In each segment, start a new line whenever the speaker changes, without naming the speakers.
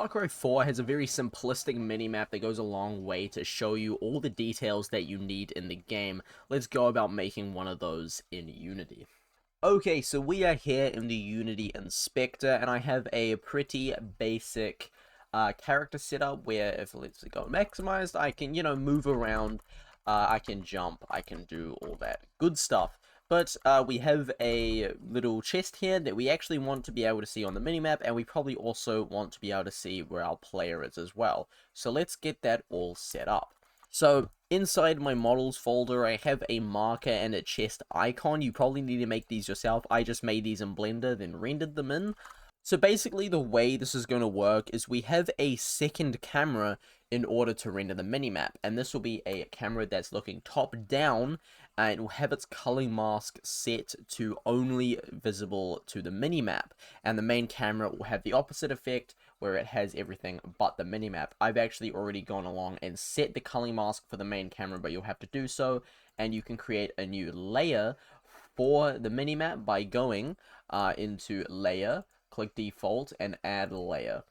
Far Cry 4 has a very simplistic minimap that goes a long way to show you all the details that you need in the game. Let's go about making one of those in Unity. Okay, so we are here in the Unity Inspector, and I have a pretty basic character setup where if let's go maximized, I can, move around, I can jump, I can do all that good stuff. But we have a little chest here that we actually want to be able to see on the minimap, and we probably also want to be able to see where our player is as well. So let's get that all set up. So inside my models folder, I have a marker and a chest icon. You probably need to make these yourself. I just made these in Blender, then rendered them in. So basically the way this is going to work is we have a second camera in order to render the minimap, and this will be a camera that's looking top down, and it will have its culling mask set to only visible to the minimap, and the main camera will have the opposite effect where it has everything but the minimap. I've actually already gone along and set the culling mask for the main camera, but you'll have to do so, and you can create a new layer for the minimap by going into layer, click default, and add layer.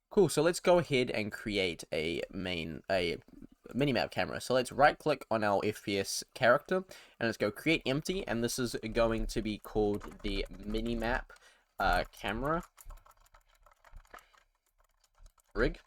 Cool, so let's go ahead and create a minimap camera. So let's right click on our FPS character and let's go create empty, and this is going to be called the minimap camera rig.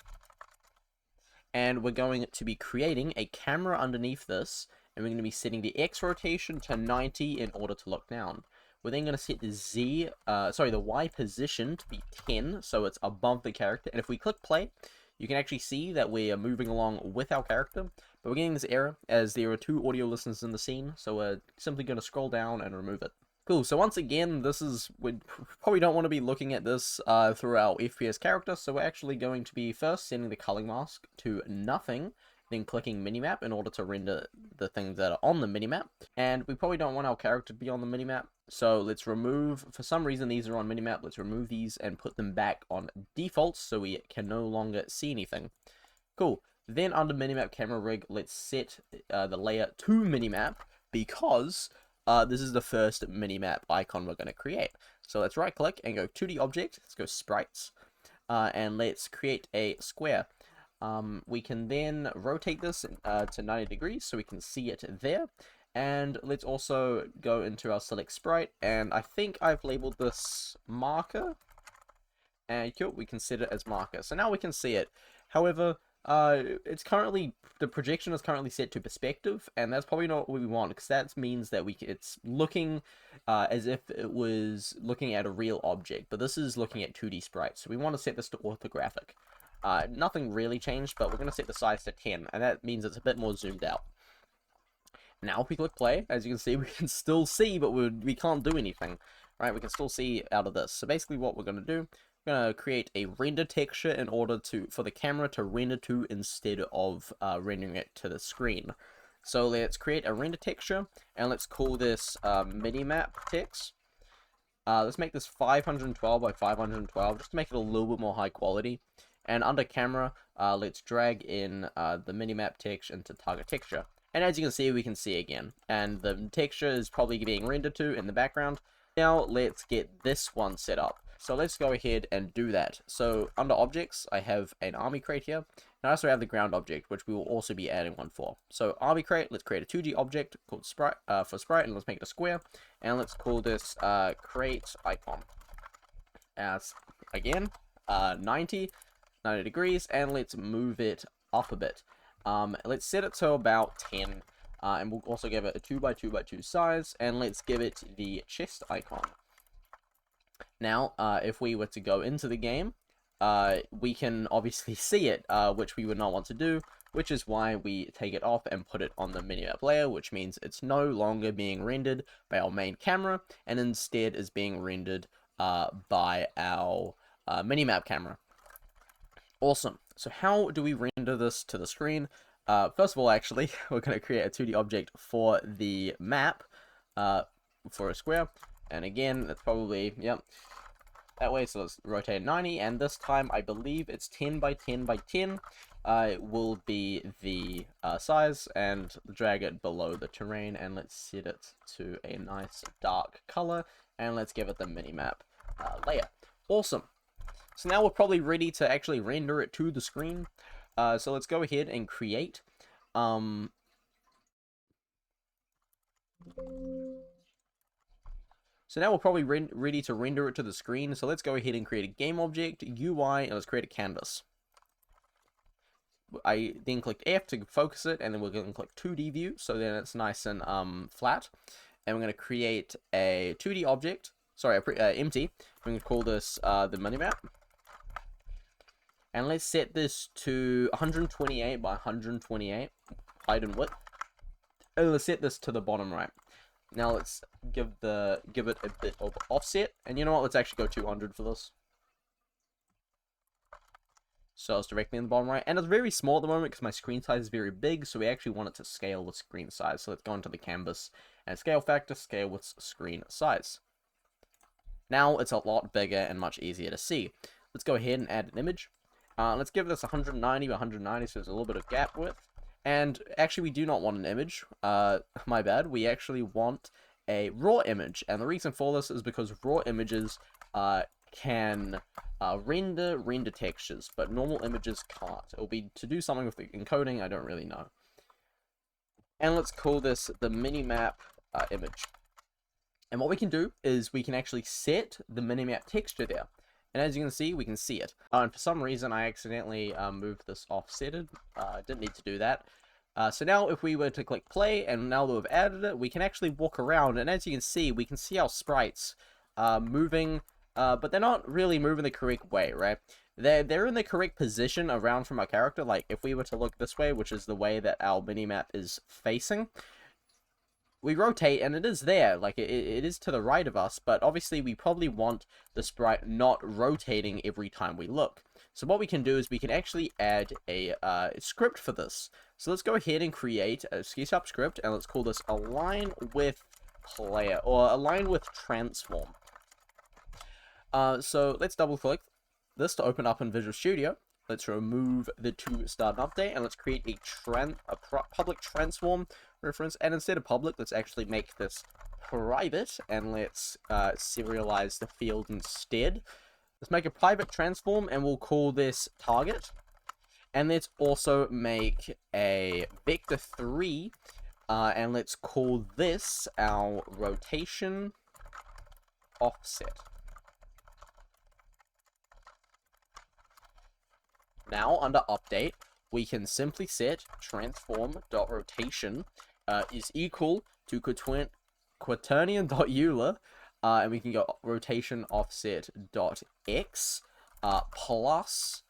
And we're going to be creating a camera underneath this, and we're going to be setting the X rotation to 90 in order to look down. We're then going to set the the Y position to be 10, so it's above the character. And if we click play, you can actually see that we are moving along with our character. But we're getting this error as there are 2 audio listeners in the scene, so we're simply going to scroll down and remove it. Cool, so once again, we probably don't want to be looking at this through our FPS character, so we're actually going to be first setting the culling mask to nothing, then clicking minimap in order to render the things that are on the minimap. And we probably don't want our character to be on the minimap, so let's remove, for some reason these are on minimap, let's remove these and put them back on default so we can no longer see anything. Cool, then under minimap camera rig, let's set the layer to minimap, because this is the first minimap icon we're going to create. So let's right click and go 2D object, let's go sprites, and let's create a square. We can then rotate this to 90 degrees so we can see it there. And let's also go into our select sprite, and I think I've labeled this marker, and cool, we can set it as marker. So now we can see it. However, the projection is currently set to perspective, and that's probably not what we want, because that means that it's looking as if it was looking at a real object, but this is looking at 2D sprites, so we want to set this to orthographic. Nothing really changed, but we're going to set the size to 10, and that means it's a bit more zoomed out. Now if we click play, as you can see, we can still see, but we can't do anything, right? We can still see out of this. So basically what we're going to do, we're going to create a render texture in order for the camera to render to instead of rendering it to the screen. So let's create a render texture, and let's call this minimap text. Let's make this 512 by 512, just to make it a little bit more high quality. And under camera, let's drag in the minimap text into target texture. And as you can see again. And the texture is probably being rendered to in the background. Now let's get this one set up. So let's go ahead and do that. So under objects, I have an army crate here. And I also have the ground object, which we will also be adding one for. So army crate, let's create a 2D object called sprite for sprite, and let's make it a square. And let's call this crate icon. As again, 90 degrees, and let's move it up a bit. Let's set it to about 10, and we'll also give it a 2x2x2 size, and let's give it the chest icon. Now, if we were to go into the game, we can obviously see it, which we would not want to do, which is why we take it off and put it on the minimap layer, which means it's no longer being rendered by our main camera, and instead is being rendered by our minimap camera. Awesome. So how do we render this to the screen? First of all, actually, we're going to create a 2D object for the map for a square. And again, that's probably, yep, that way. So let's rotate 90. And this time, I believe it's 10 by 10 by 10 will be the size. And drag it below the terrain. And let's set it to a nice dark color. And let's give it the minimap layer. Awesome. So now we're probably ready to actually render it to the screen. So let's go ahead and create. So now we're probably ready to render it to the screen. So let's go ahead and create a game object, UI, and let's create a canvas. I then clicked F to focus it, and then we're going to click 2D view, so then it's nice and flat. And we're going to create a 2D object, sorry, empty. We're going to call this the minimap. And let's set this to 128 by 128 height and width. And let's set this to the bottom right. Now let's give it a bit of offset. And you know what? Let's actually go 200 for this. So it's directly in the bottom right. And it's very small at the moment because my screen size is very big. So we actually want it to scale with screen size. So let's go into the canvas and scale factor, scale with screen size. Now it's a lot bigger and much easier to see. Let's go ahead and add an image. Let's give this 190 by 190 so there's a little bit of gap width. And actually we do not want an image. My bad. We actually want a raw image. And the reason for this is because raw images can render textures, but normal images can't. It'll be to do something with the encoding, I don't really know. And let's call this the minimap image. And what we can do is we can actually set the minimap texture there. And as you can see, we can see it. And for some reason, I accidentally moved this offsetted. Didn't need to do that. So now if we were to click play, and now that we've added it, we can actually walk around. And as you can see, we can see our sprites moving, but they're not really moving the correct way, right? They're in the correct position around from our character. Like, if we were to look this way, which is the way that our minimap is facing, we rotate and it is there, like it is to the right of us, but obviously we probably want the sprite not rotating every time we look. So what we can do is we can actually add a script for this. So let's go ahead and create a C# script, and let's call this align with player, or align with transform. So let's double click this to open up in Visual Studio. Let's remove the to start and update, and let's create a public transform reference. And instead of public, let's actually make this private, and let's serialize the field instead. Let's make a private transform, and we'll call this target. And let's also make a vector 3, and let's call this our rotation offset. Now, under update, we can simply set transform.rotation is equal to quaternion.euler, and we can go rotation offset.x plus,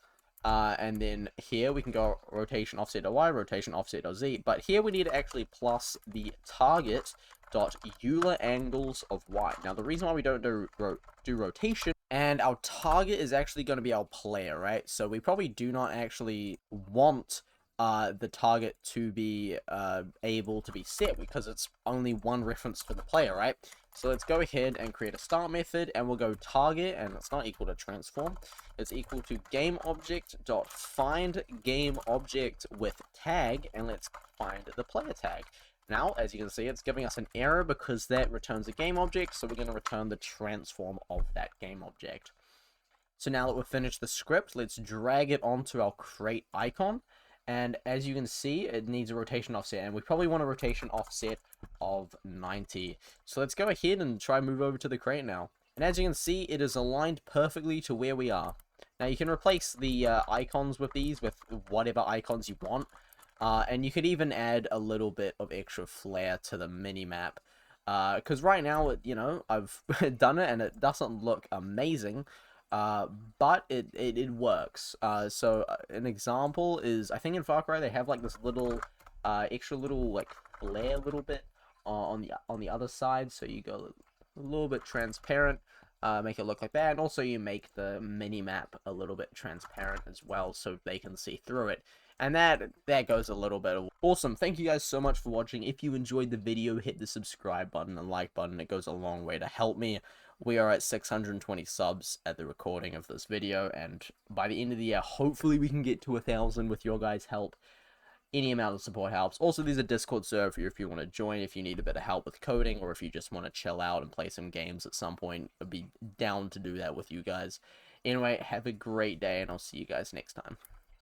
and then here we can go rotation offset.y, rotation offset.z, but here we need to actually plus the target.euler angles of y. Now, the reason why we don't do rotation, and our target is actually going to be our player, right? So we probably do not actually want the target to be able to be set, because it's only one reference to the player, right? So let's go ahead and create a start method, and we'll go target, and it's not equal to transform. It's equal to game object dot find game object with tag, and let's find the player tag. Now, as you can see, it's giving us an error because that returns a game object, so we're going to return the transform of that game object. So now that we've finished the script, let's drag it onto our crate icon. And as you can see, it needs a rotation offset, and we probably want a rotation offset of 90. So let's go ahead and try and move over to the crate now. And as you can see, it is aligned perfectly to where we are. Now you can replace the icons with these with whatever icons you want. And you could even add a little bit of extra flair to the minimap. Because right now, you know, I've done it and it doesn't look amazing. But it works. So an example is, I think in Far Cry they have like this little extra little like flare little bit on the other side. So you go a little bit transparent, make it look like that, and also you make the minimap a little bit transparent as well, so they can see through it. And that goes a little bit awesome. Thank you guys so much for watching. If you enjoyed the video, hit the subscribe button and like button. It goes a long way to help me. We are at 620 subs at the recording of this video, and by the end of the year, hopefully we can get to 1,000 with your guys' help. Any amount of support helps. Also, there's a Discord server if you want to join, if you need a bit of help with coding, or if you just want to chill out and play some games at some point. I'd be down to do that with you guys. Anyway, have a great day, and I'll see you guys next time.